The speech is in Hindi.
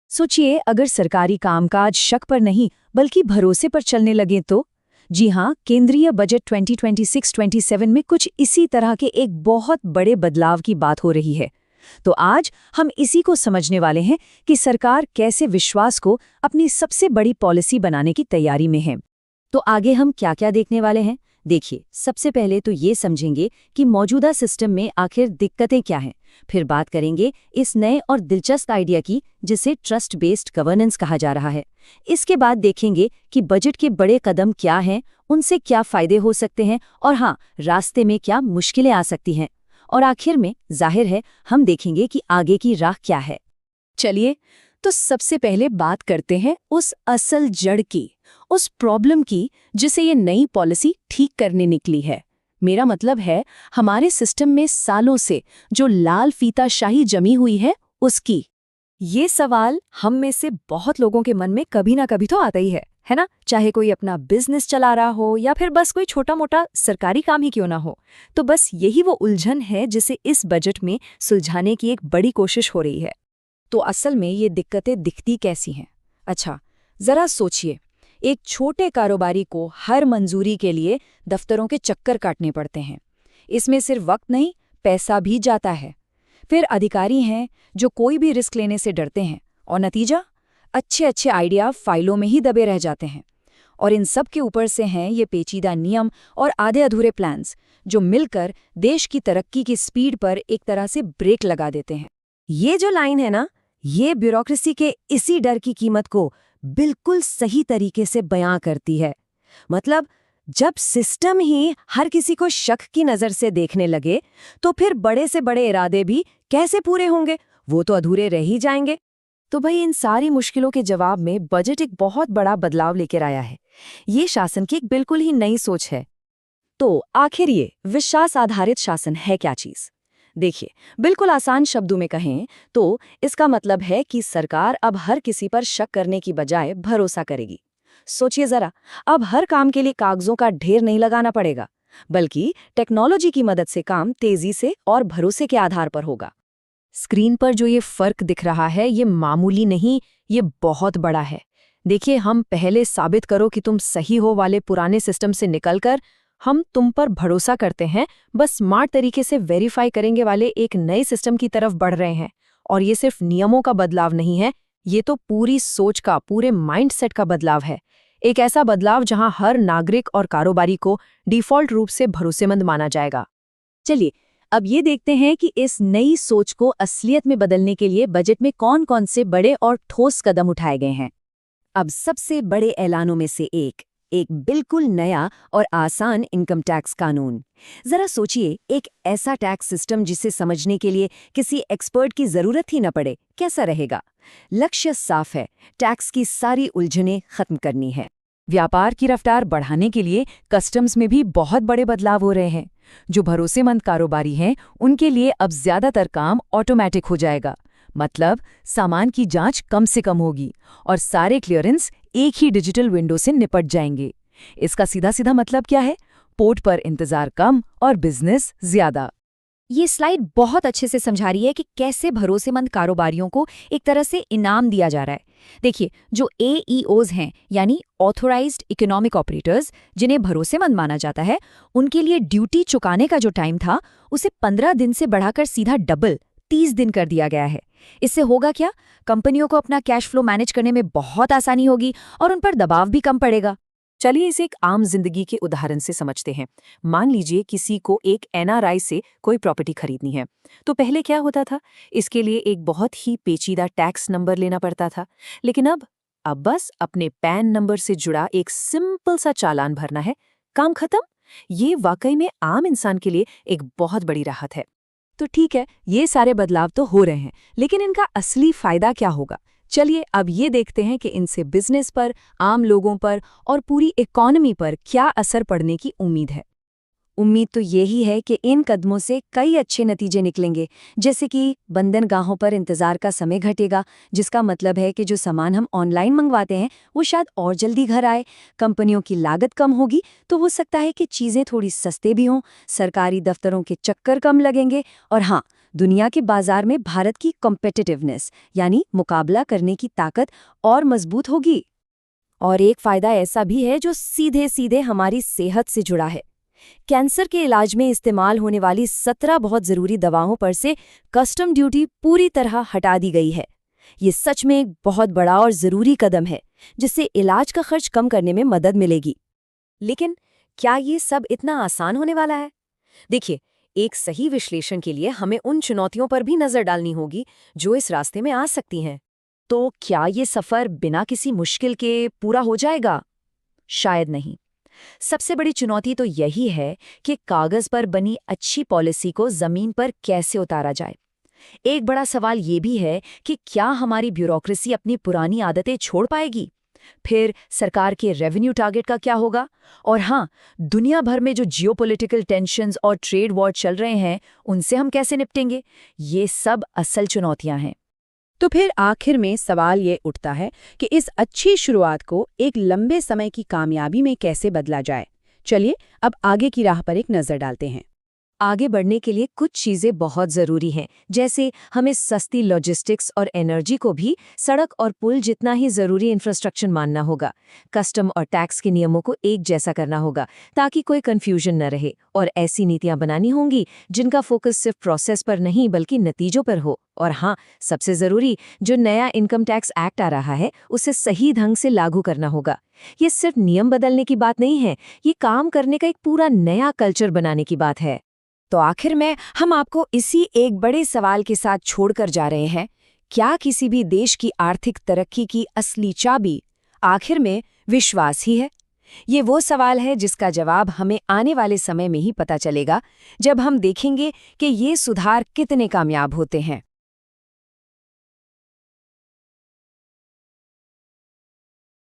सोचिए, अगर सरकारी कामकाज शक पर नहीं बल्कि भरोसे पर चलने लगे तो। जी हाँ, केंद्रीय बजट 2026-27 में कुछ इसी तरह के एक बहुत बड़े बदलाव की बात हो रही है। तो आज हम इसी को समझने वाले हैं कि सरकार कैसे विश्वास को अपनी सबसे बड़ी पॉलिसी बनाने की तैयारी में है। तो आगे हम क्या-क्या देखने वाले हैं? देखिए, सबसे पहले तो ये समझेंगे कि मौजूदा सिस्टम में आखिर दिक्कतें क्या हैं। फिर बात करेंगे इस नए और दिलचस्प आइडिया की, जिसे ट्रस्ट बेस्ड गवर्नेंस कहा जा रहा है। इसके बाद देखेंगे कि बजट के बड़े कदम क्या हैं, उनसे क्या फायदे हो सकते हैं और हाँ, रास्ते में क्या मुश्किलें आ सकती हैं। और आखिर में जाहिर है हम देखेंगे कि आगे की राह क्या है। चलिए, तो सबसे पहले बात करते हैं उस असल जड़ की, उस प्रॉब्लम की जिसे ये नई पॉलिसी ठीक करने निकली है। मेरा मतलब है हमारे सिस्टम में सालों से जो लाल फीताशाही जमी हुई है, उसकी। ये सवाल हम में से बहुत लोगों के मन में कभी ना कभी तो आता ही है ना? चाहे कोई अपना बिजनेस चला रहा हो या फिर बस कोई छोटा मोटा सरकारी काम ही क्यों ना हो। तो बस यही वो उलझन है जिसे इस बजट में सुलझाने की एक बड़ी कोशिश हो रही है। तो असल में ये दिक्कतें दिखती कैसी हैं? अच्छा, जरा सोचिए, एक छोटे कारोबारी को हर मंजूरी के लिए दफ्तरों के चक्कर काटने पड़ते हैं। इसमें सिर्फ वक्त नहीं, पैसा भी जाता है। फिर अधिकारी हैं जो कोई भी रिस्क लेने से डरते हैं, और नतीजा, अच्छे अच्छे आइडिया फाइलों में ही दबे रह जाते हैं। और इन सब के ऊपर से हैं ये पेचीदा नियम और आधे अधूरे प्लान्स, जो मिलकर देश की तरक्की की स्पीड पर एक तरह से ब्रेक लगा देते हैं। ये जो लाइन है ना, ये ब्यूरोक्रेसी के इसी डर की कीमत को बिल्कुल सही तरीके से बयां करती है। मतलब, जब सिस्टम ही हर किसी को शक की नजर से देखने लगे, तो फिर बड़े से बड़े इरादे भी कैसे पूरे होंगे? वो तो अधूरे रह ही जाएंगे। तो भाई, इन सारी मुश्किलों के जवाब में बजट एक बहुत बड़ा बदलाव लेकर आया है। ये शासन की एक बिल्कुल ही नई सोच है। तो आखिर ये विश्वास आधारित शासन है क्या चीज? देखिए, बिल्कुल आसान शब्दों में कहें तो इसका मतलब है कि सरकार अब हर किसी पर शक करने की बजाय भरोसा करेगी। सोचिए जरा, अब हर काम के लिए कागजों का ढेर नहीं लगाना पड़ेगा, बल्कि टेक्नोलॉजी की मदद से काम तेजी से और भरोसे के आधार पर होगा। स्क्रीन पर जो ये फर्क दिख रहा है, ये मामूली नहीं, ये बहुत बड़ा है। देखिए, हम पहले साबित करो कि तुम सही हो वाले पुराने सिस्टम से निकलकर हम तुम पर भरोसा करते हैं, बस स्मार्ट तरीके से वेरीफाई करेंगे वाले एक नए सिस्टम की तरफ बढ़ रहे हैं। और ये सिर्फ नियमों का बदलाव नहीं है, ये तो पूरी सोच का, पूरे माइंडसेट का बदलाव है। एक ऐसा बदलाव जहां हर नागरिक और कारोबारी को डिफॉल्ट रूप से भरोसेमंद माना जाएगा। चलिए, अब ये देखते हैं कि इस नई सोच को असलियत में बदलने के लिए बजट में कौन-कौन से बड़े और ठोस कदम उठाए गए हैं। अब सबसे बड़े ऐलानों में से एक बिल्कुल नया और आसान इनकम टैक्स कानून। जरा सोचिए, एक ऐसा टैक्स सिस्टम जिसे समझने के लिए किसी एक्सपर्ट की जरूरत ही न पड़े, कैसा रहेगा? लक्ष्य साफ है, टैक्स की सारी उलझनें खत्म करनी है। व्यापार की रफ्तार बढ़ाने के लिए कस्टम्स में भी बहुत बड़े बदलाव हो रहे हैं। जो भरोसेमंद कारोबारी हैं, उनके लिए अब ज्यादातर काम ऑटोमेटिक हो जाएगा। मतलब, सामान की जांच कम से कम होगी और सारे क्लियरेंस एक ही डिजिटल विंडो से निपट जाएंगे। इसका सीधा सीधा मतलब क्या है? पोर्ट पर इंतजार कम और बिजनेस ज्यादा। ये स्लाइड बहुत अच्छे से समझा रही है कि कैसे भरोसेमंद कारोबारियों को एक तरह से इनाम दिया जा रहा है। देखिए, जो AEOs हैं, यानी ऑथोराइज्ड इकोनॉमिक ऑपरेटर्स, जिन्हें भरोसेमंद माना जाता है, उनके लिए ड्यूटी चुकाने का जो टाइम था, उसे 15 दिन से बढ़ाकर सीधा डबल 30 दिन कर दिया गया है। इससे होगा क्या? कंपनियों को अपना कैश फ्लो मैनेज करने में बहुत आसानी होगी और उन पर दबाव भी कम पड़ेगा। चलिए इसे एक आम जिंदगी के उदाहरण से समझते हैं। मान लीजिए किसी को एक NRI से कोई प्रॉपर्टी खरीदनी है, तो पहले क्या होता था? इसके लिए एक बहुत ही पेचीदा टैक्स नंबर लेना पड़ता था। लेकिन अब बस अपने पैन नंबर से जुड़ा एक सिंपल सा चालान भरना है, काम खत्म। ये वाकई में आम इंसान के लिए एक बहुत बड़ी राहत है। तो ठीक है, ये सारे बदलाव तो हो रहे हैं, लेकिन इनका असली फायदा क्या होगा? चलिए अब ये देखते हैं कि इनसे बिजनेस पर, आम लोगों पर और पूरी इकोनॉमी पर क्या असर पड़ने की उम्मीद है। उम्मीद तो यही है कि इन कदमों से कई अच्छे नतीजे निकलेंगे, जैसे कि बंदरगाहों पर इंतजार का समय घटेगा, जिसका मतलब है कि जो सामान हम ऑनलाइन मंगवाते हैं वो शायद और जल्दी घर आए। कंपनियों की लागत कम होगी तो हो सकता है कि चीज़ें थोड़ी सस्ते भी हों, सरकारी दफ्तरों के चक्कर कम लगेंगे और हाँ, दुनिया के बाजार में भारत की कॉम्पिटिटिवनेस यानी मुकाबला करने की ताकत और मजबूत होगी। और एक फायदा ऐसा भी है जो सीधे सीधे हमारी सेहत से जुड़ा है। कैंसर के इलाज में इस्तेमाल होने वाली 17 बहुत जरूरी दवाओं पर से कस्टम ड्यूटी पूरी तरह हटा दी गई है। ये सच में एक बहुत बड़ा और जरूरी कदम है जिससे इलाज का खर्च कम करने में मदद मिलेगी। लेकिन क्या ये सब इतना आसान होने वाला है? देखिए, एक सही विश्लेषण के लिए हमें उन चुनौतियों पर भी नजर डालनी होगी जो इस रास्ते में आ सकती हैं। तो क्या ये सफर बिना किसी मुश्किल के पूरा हो जाएगा? शायद नहीं। सबसे बड़ी चुनौती तो यही है कि कागज पर बनी अच्छी पॉलिसी को जमीन पर कैसे उतारा जाए। एक बड़ा सवाल ये भी है कि क्या हमारी ब्यूरोक्रेसी अपनी पुरानी आदतें छोड़ पाएगी? फिर सरकार के रेवेन्यू टारगेट का क्या होगा? और हाँ, दुनिया भर में जो जियोपॉलिटिकल टेंशन्स और ट्रेड वॉर चल रहे हैं, उनसे हम कैसे निपटेंगे? ये सब असल चुनौतियां हैं। तो फिर आखिर में सवाल ये उठता है कि इस अच्छी शुरुआत को एक लंबे समय की कामयाबी में कैसे बदला जाए। चलिए अब आगे की राह पर एक नज़र डालते हैं। आगे बढ़ने के लिए कुछ चीजें बहुत जरूरी हैं, जैसे हमें सस्ती लॉजिस्टिक्स और एनर्जी को भी सड़क और पुल जितना ही जरूरी इंफ्रास्ट्रक्चर मानना होगा। कस्टम और टैक्स के नियमों को एक जैसा करना होगा ताकि कोई कंफ्यूजन न रहे, और ऐसी नीतियां बनानी होंगी जिनका फोकस सिर्फ प्रोसेस पर नहीं बल्कि नतीजों पर हो। और हाँ, सबसे जरूरी, जो नया इनकम टैक्स एक्ट आ रहा है उसे सही ढंग से लागू करना होगा। ये सिर्फ नियम बदलने की बात नहीं है, ये काम करने का एक पूरा नया कल्चर बनाने की बात है। तो आखिर में हम आपको इसी एक बड़े सवाल के साथ छोड़कर जा रहे हैं, क्या किसी भी देश की आर्थिक तरक्की की असली चाबी आखिर में विश्वास ही है? ये वो सवाल है जिसका जवाब हमें आने वाले समय में ही पता चलेगा, जब हम देखेंगे कि ये सुधार कितने कामयाब होते हैं।